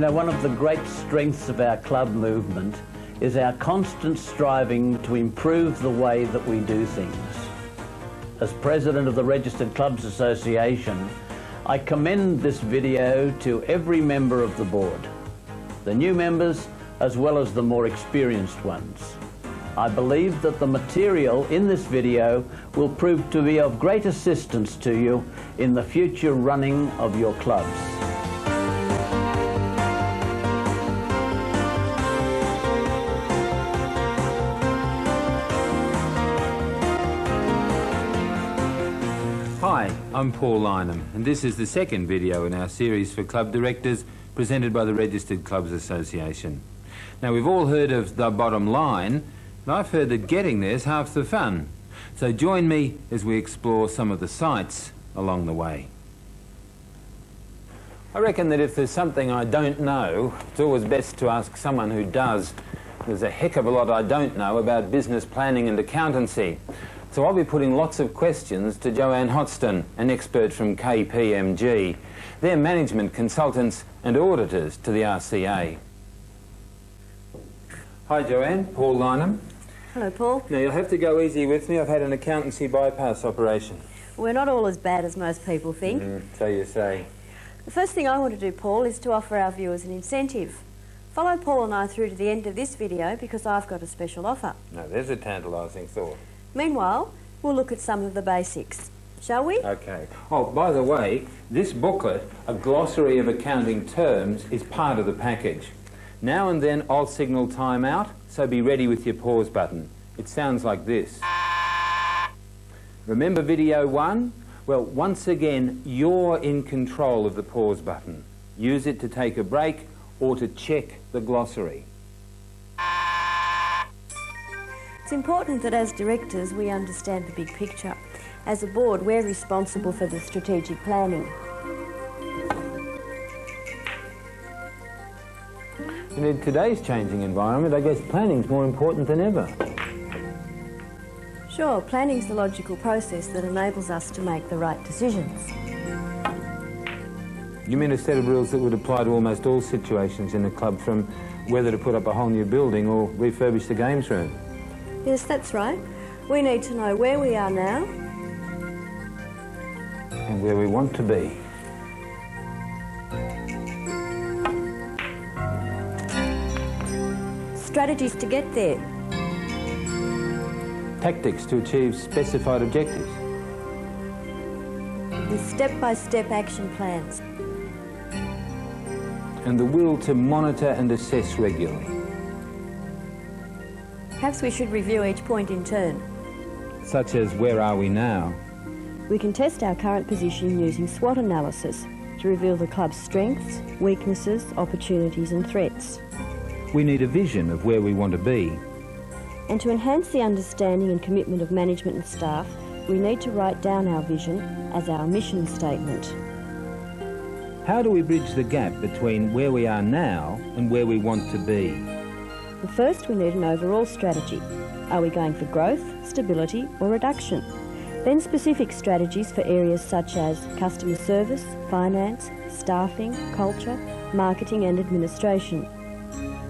know, one of the great strengths of our club movement is our constant striving to improve the way that we do things. As President of the Registered Clubs Association, I commend this video to every member of the board, the new members as well as the more experienced ones. I believe that the material in this video will prove to be of great assistance to you in the future running of your clubs. Hi, I'm Paul Lyneham, and this is the second video in our series for club directors presented by the Registered Clubs Association. Now, we've all heard of the bottom line, and I've heard that getting there's half the fun. So join me as we explore some of the sights along the way. I reckon that if there's something I don't know, it's always best to ask someone who does. There's a heck of a lot I don't know about business planning and accountancy. So I'll be putting lots of questions to Joanne Hotston, an expert from KPMG. They're management consultants and auditors to the RCA. Hi Joanne, Paul Lyneham. Hello, Paul. Now, you'll have to go easy with me. I've had an accountancy bypass operation. We're not all as bad as most people think. So you say. The first thing I want to do, Paul, is to offer our viewers an incentive. Follow Paul and I through to the end of this video because I've got a special offer. Now, there's a tantalising thought. Meanwhile, we'll look at some of the basics. Shall we? Okay. Oh, by the way, this booklet, a glossary of accounting terms, is part of the package. Now and then I'll signal time out, so be ready with your pause button. It sounds like this. Remember video 1? Well, once again, you're in control of the pause button. Use it to take a break or to check the glossary. It's important that as directors we understand the big picture. As a board, we're responsible for the strategic planning. And in today's changing environment, I guess planning's more important than ever. Sure, planning's the logical process that enables us to make the right decisions. You mean a set of rules that would apply to almost all situations in a club, from whether to put up a whole new building or refurbish the games room? Yes, that's right. We need to know where we are now and where we want to be. Strategies to get there. Tactics to achieve specified objectives. With step-by-step action plans. And the will to monitor and assess regularly. Perhaps we should review each point in turn. Such as, where are we now? We can test our current position using SWOT analysis to reveal the club's strengths, weaknesses, opportunities and threats. We need a vision of where we want to be. And to enhance the understanding and commitment of management and staff, we need to write down our vision as our mission statement. How do we bridge the gap between where we are now and where we want to be? Well, first, we need an overall strategy. Are we going for growth, stability or reduction? Then specific strategies for areas such as customer service, finance, staffing, culture, marketing and administration.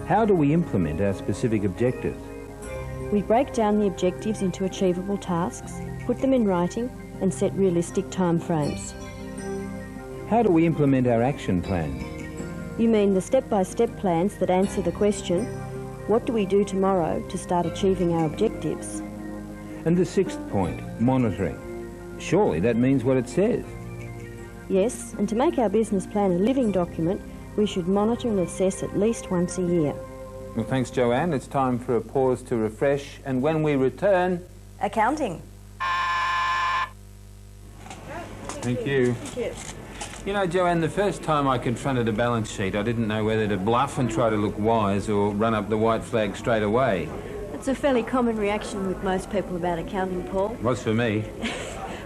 How do we implement our specific objectives? We break down the objectives into achievable tasks, put them in writing and set realistic timeframes. How do we implement our action plans? You mean the step-by-step plans that answer the question, what do we do tomorrow to start achieving our objectives? And the sixth point, monitoring. Surely that means what it says. Yes, and to make our business plan a living document, we should monitor and assess at least once a year. Well, thanks, Joanne. It's time for a pause to refresh, and when we return... Accounting. Thank you. Thank you. You know, Joanne, the first time I confronted a balance sheet, I didn't know whether to bluff and try to look wise or run up the white flag straight away. It's a fairly common reaction with most people about accounting, Paul. It was for me.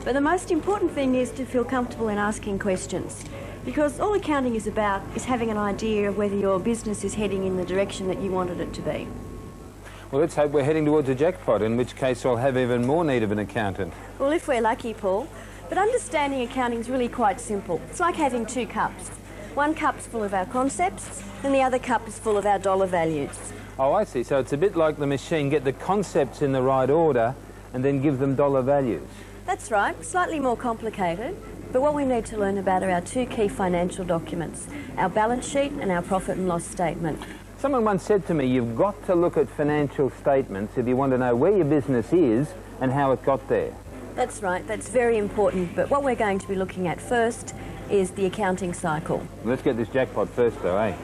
But the most important thing is to feel comfortable in asking questions. Because all accounting is about is having an idea of whether your business is heading in the direction that you wanted it to be. Well, let's hope we're heading towards a jackpot, in which case I'll have even more need of an accountant. Well, if we're lucky, Paul. But understanding accounting is really quite simple. It's like having two cups. One cup's full of our concepts and the other cup is full of our dollar values. Oh, I see. So it's a bit like the machine. Get the concepts in the right order and then give them dollar values. That's right, slightly more complicated, but what we need to learn about are our two key financial documents, our balance sheet and our profit and loss statement. Someone once said to me, you've got to look at financial statements if you want to know where your business is and how it got there. That's right, that's very important, but what we're going to be looking at first is the accounting cycle. Let's get this jackpot first though, eh?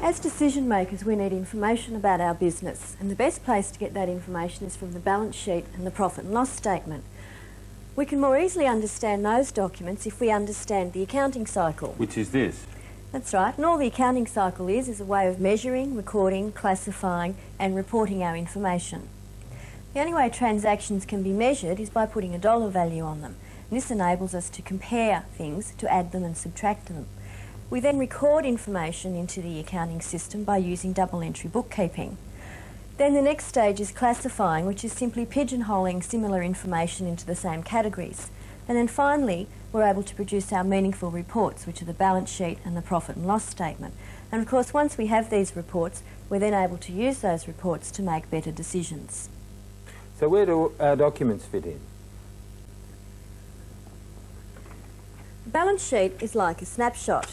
As decision makers, we need information about our business, and the best place to get that information is from the balance sheet and the profit and loss statement. We can more easily understand those documents if we understand the accounting cycle. Which is this? That's right, and all the accounting cycle is a way of measuring, recording, classifying and reporting our information. The only way transactions can be measured is by putting a dollar value on them. And this enables us to compare things, to add them and subtract them. We then record information into the accounting system by using double entry bookkeeping. Then the next stage is classifying, which is simply pigeonholing similar information into the same categories. And then finally, we're able to produce our meaningful reports, which are the balance sheet and the profit and loss statement. And of course, once we have these reports, we're then able to use those reports to make better decisions. So where do our documents fit in? The balance sheet is like a snapshot.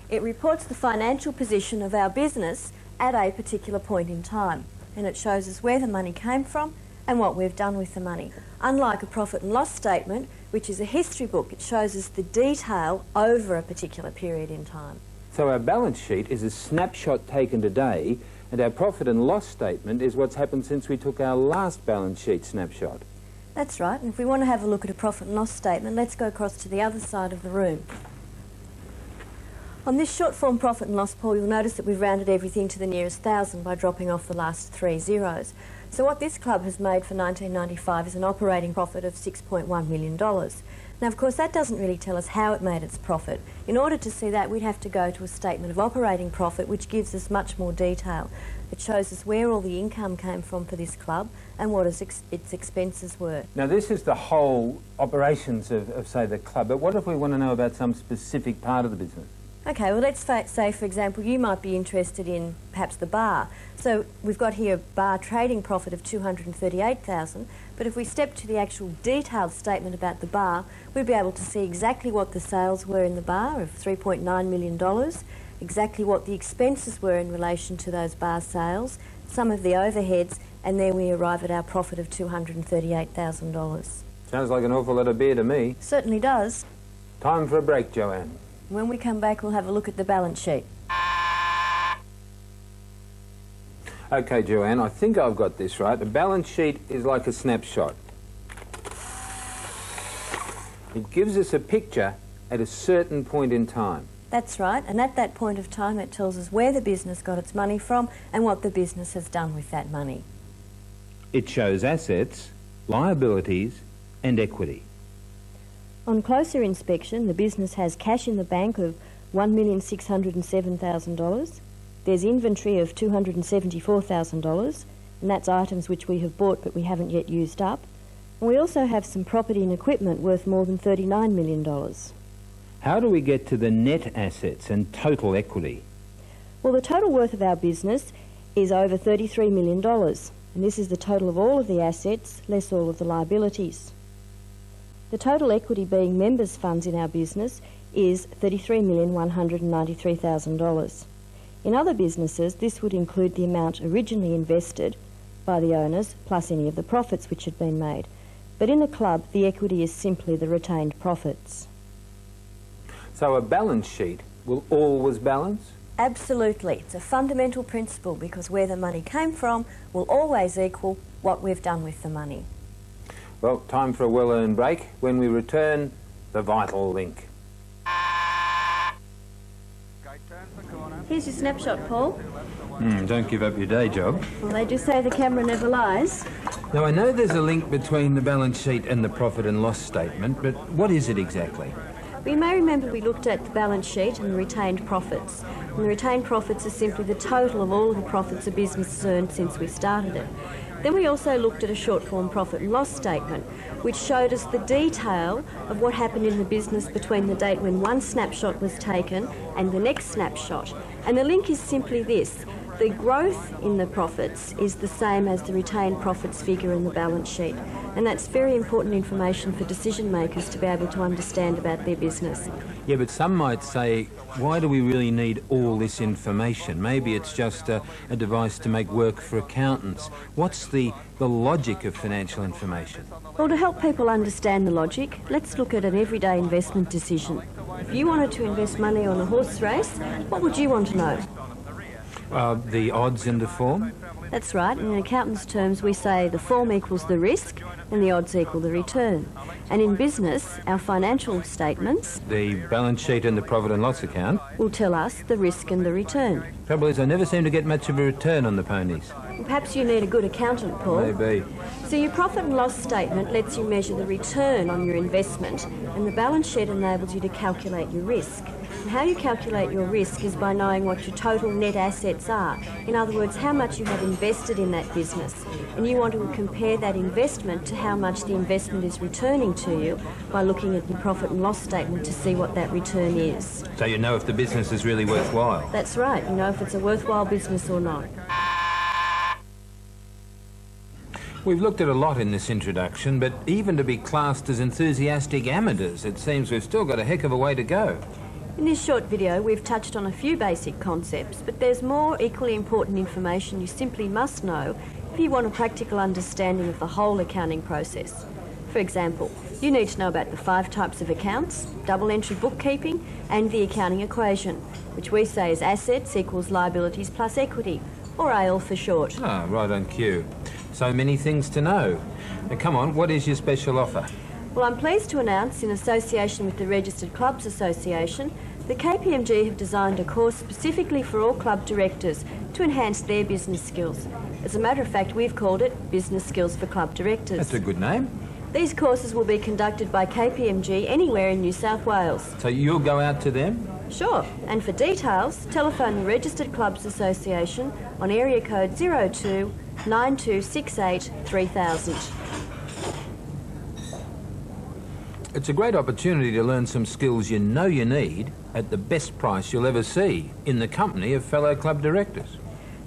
It reports the financial position of our business at a particular point in time, and it shows us where the money came from and what we've done with the money. Unlike a profit and loss statement, which is a history book, it shows us the detail over a particular period in time. So our balance sheet is a snapshot taken today, and our profit and loss statement is what's happened since we took our last balance sheet snapshot. That's right, and if we want to have a look at a profit and loss statement, let's go across to the other side of the room. On this short form profit and loss, Paul, you'll notice that we've rounded everything to the nearest thousand by dropping off the last 3 zeros. So what this club has made for 1995 is an operating profit of $6.1 million. Now, of course, that doesn't really tell us how it made its profit. In order to see that, we'd have to go to a statement of operating profit, which gives us much more detail. It shows us where all the income came from for this club and what its expenses were. Now, this is the whole operations of, say, the club, but what if we want to know about some specific part of the business? Okay, well, let's say, for example, you might be interested in perhaps the bar. So we've got here a bar trading profit of $238,000, but if we step to the actual detailed statement about the bar, we'd be able to see exactly what the sales were in the bar of $3.9 million, exactly what the expenses were in relation to those bar sales, some of the overheads, and there we arrive at our profit of $238,000. Sounds like an awful lot of beer to me. Certainly does. Time for a break, Joanne. When we come back, we'll have a look at the balance sheet. Okay, Joanne, I think I've got this right. The balance sheet is like a snapshot. It gives us a picture at a certain point in time. That's right, and at that point of time it tells us where the business got its money from and what the business has done with that money. It shows assets, liabilities and equity. On closer inspection, the business has cash in the bank of $1,607,000. There's inventory of $274,000, and that's items which we have bought but we haven't yet used up. And we also have some property and equipment worth more than $39 million. How do we get to the net assets and total equity? Well, the total worth of our business is over $33 million, and this is the total of all of the assets less all of the liabilities. The total equity, being members' funds in our business, is $33,193,000. In other businesses, this would include the amount originally invested by the owners, plus any of the profits which had been made. But in a club, the equity is simply the retained profits. So a balance sheet will always balance? Absolutely. It's a fundamental principle because where the money came from will always equal what we've done with the money. Well, time for a well-earned break. When we return, the vital link. Here's your snapshot, Paul. Don't give up your day job. Well, they just say the camera never lies. Now, I know there's a link between the balance sheet and the profit and loss statement, but what is it exactly? Well, you may remember we looked at the balance sheet and the retained profits. And the retained profits are simply the total of all of the profits a business has earned since we started it. Then we also looked at a short-form profit and loss statement, which showed us the detail of what happened in the business between the date when one snapshot was taken and the next snapshot. And the link is simply this: the growth in the profits is the same as the retained profits figure in the balance sheet. And that's very important information for decision makers to be able to understand about their business. Yeah, but some might say, why do we really need all this information? Maybe it's just a device to make work for accountants. What's the logic of financial information? Well, to help people understand the logic, let's look at an everyday investment decision. If you wanted to invest money on a horse race, what would you want to know? The odds and the form? That's right. In accountants' terms, we say the form equals the risk and the odds equal the return. And in business, our financial statements, The balance sheet and the profit and loss account. will tell us the risk and the return. Trouble is, I never seem to get much of a return on the ponies. Perhaps you need a good accountant, Paul. Maybe. So your profit and loss statement lets you measure the return on your investment, and the balance sheet enables you to calculate your risk. And how you calculate your risk is by knowing what your total net assets are. In other words, how much you have invested in that business. And you want to compare that investment to how much the investment is returning to you by looking at your profit and loss statement to see what that return is. So you know if the business is really worthwhile. That's right. You know if it's a worthwhile business or not. We've looked at a lot in this introduction, but even to be classed as enthusiastic amateurs, it seems we've still got a heck of a way to go. In this short video, we've touched on a few basic concepts, but there's more equally important information you simply must know if you want a practical understanding of the whole accounting process. For example, you need to know about the 5 types of accounts, double entry bookkeeping, and the accounting equation, which we say is assets equals liabilities plus equity, or ALE for short. Ah, right on cue. So many things to know. Now, come on, what is your special offer? Well, I'm pleased to announce, in association with the Registered Clubs Association, the KPMG have designed a course specifically for all club directors to enhance their business skills. As a matter of fact, we've called it Business Skills for Club Directors. That's a good name. These courses will be conducted by KPMG anywhere in New South Wales. So you'll go out to them? Sure, and for details, telephone the Registered Clubs Association on area code 02 9268 3000. It's a great opportunity to learn some skills you know you need at the best price you'll ever see in the company of fellow club directors.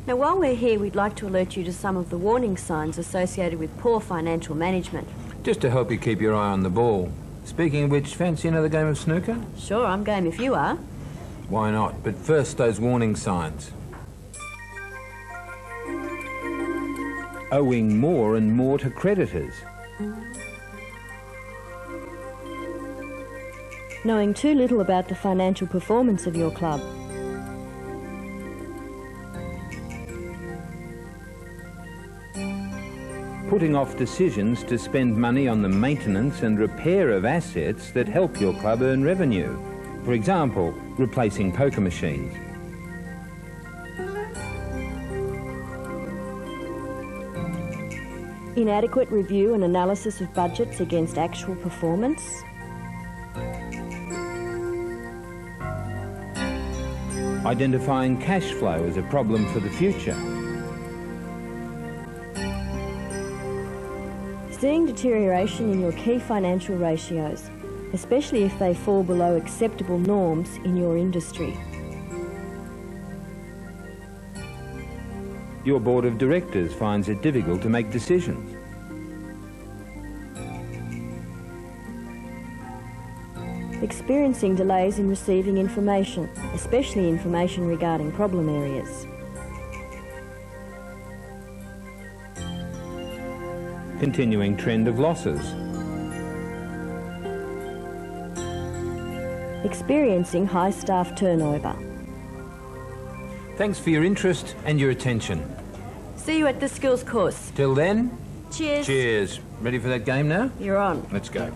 Now, while we're here, we'd like to alert you to some of the warning signs associated with poor financial management. Just to help you keep your eye on the ball. Speaking of which, fancy another game of snooker? Sure, I'm game if you are. Why not? But first, those warning signs. Owing more and more to creditors. Knowing too little about the financial performance of your club. Putting off decisions to spend money on the maintenance and repair of assets that help your club earn revenue. For example, replacing poker machines. Inadequate review and analysis of budgets against actual performance. Identifying cash flow as a problem for the future. Seeing deterioration in your key financial ratios, especially if they fall below acceptable norms in your industry. Your board of directors finds it difficult to make decisions. Experiencing delays in receiving information, especially information regarding problem areas. Continuing trend of losses. Experiencing high staff turnover. Thanks for your interest and your attention. See you at the skills course. Till then, Cheers. cheers. Ready for that game now? You're on. Let's go.